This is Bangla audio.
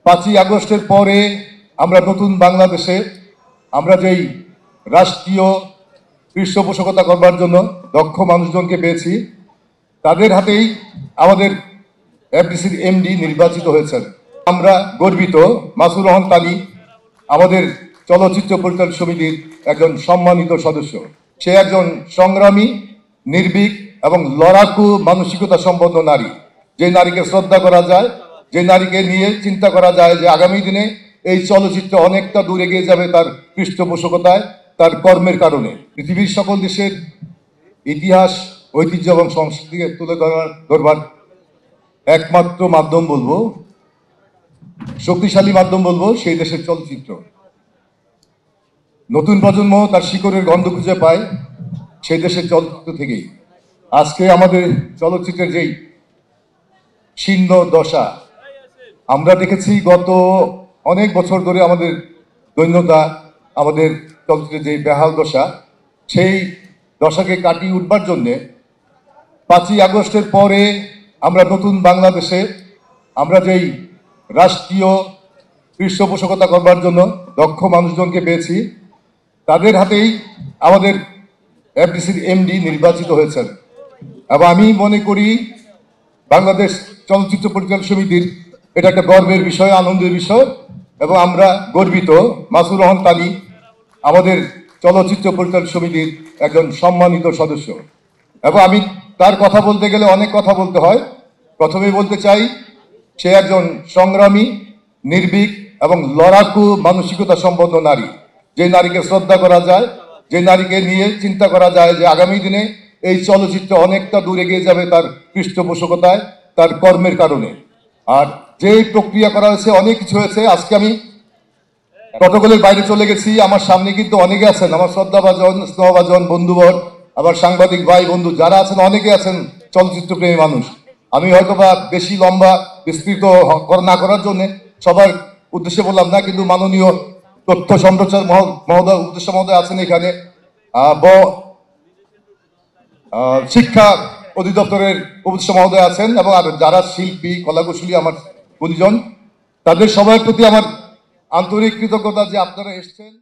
5ই আগস্টের পরে আমরা নতুন বাংলাদেশে আমরা যেই রাষ্ট্রীয় পৃষ্ঠপোষকতা করবার জন্য দক্ষ মানুষজনকে পেয়েছি, তাদের হাতেই আমাদের এফডিসির এমডি নির্বাচিত হয়েছেন। আমরা গর্বিত। মাসুর রহমান তানি আমাদের চলচ্চিত্র পরিচালক সমিতির একজন সম্মানিত সদস্য। সে একজন সংগ্রামী, নির্ভীক এবং লড়াকু মানসিকতা সম্পন্ন নারী। যে নারীকে শ্রদ্ধা করা যায়, যে নারীকে নিয়ে চিন্তা করা যায় যে আগামী দিনে এই চলচ্চিত্র অনেকটা দূর এগিয়ে যাবে তার পৃষ্ঠপোষকতায়, তার কর্মের কারণে। পৃথিবীর সকল দেশের ইতিহাস, ঐতিহ্য এবং সংস্কৃতিকে তুলে ধরবার একমাত্র মাধ্যম বলবো, শক্তিশালী মাধ্যম বলবো, সেই দেশের চলচ্চিত্র। নতুন প্রজন্ম তার শিকড়ের গন্ধ খুঁজে পায় সেই দেশের চলচ্চিত্র থেকেই। আজকে আমাদের চলচ্চিত্রের যেই ছিন্ন দশা আমরা দেখেছি, গত অনেক বছর ধরে আমাদের দৈন্যতা, আমাদের চলচ্চিত্রের যে বেহাল দশা, সেই দশাকে কাটিয়ে উঠবার জন্যে 5ই আগস্টের পরে আমরা নতুন বাংলাদেশে আমরা যেই রাষ্ট্রীয় পৃষ্ঠপোষকতা করবার জন্য দক্ষ মানুষজনকে পেয়েছি, তাদের হাতেই আমাদের এফডিসির এমডি নির্বাচিত হয়েছেন। এবং আমি মনে করি বাংলাদেশ চলচ্চিত্র পরিচালক সমিতির এটা একটা গর্বের বিষয়, আনন্দের বিষয়, এবং আমরা গর্বিত। মাসুর রহমান তানি আমাদের চলচ্চিত্র পরিচালক সমিতির একজন সম্মানিত সদস্য। এবং আমি তার কথা বলতে গেলে অনেক কথা বলতে হয়। প্রথমেই বলতে চাই, সে একজন সংগ্রামী, নির্ভীক এবং লড়াকু মানসিকতা সম্পন্ন নারী। যে নারীকে শ্রদ্ধা করা যায়, যে নারীকে নিয়ে চিন্তা করা যায় যে আগামী দিনে এই চলচ্চিত্র অনেকটা দূর এগিয়ে যাবে তার পৃষ্ঠপোষকতায়, তার কর্মের কারণে। আর যেই প্রক্রিয়া করা হয়েছে, অনেক কিছু হয়েছে। আজকে আমি প্রটোকলের বাইরে চলে গেছি, আমার সামনে কিন্তু অনেকে আছেন, আমার শ্রদ্ধাভাজন, স্নেহভাজন বন্ধুবর, আবার সাংবাদিক ভাই বন্ধু যারা আছেন, অনেকে আছেন চলচ্চিত্র প্রেমী মানুষ। আমি হয়তো বা বেশি লম্বা বিস্তৃত না করার জন্য সবার উদ্দেশ্যে বললাম না, কিন্তু মাননীয় তথ্য সম্প্রচার মহোদয়, উপদেষ্টা মহোদয় আছেন এখানে, শিক্ষা অধিদপ্তরের উপদেষ্টা মহোদয় আছেন, এবং আর যারা শিল্পী, কলাকুশলী, আমার গুণীজন, তাদের সবার প্রতি আমার আন্তরিক কৃতজ্ঞতা যে আপনারা এসছেন।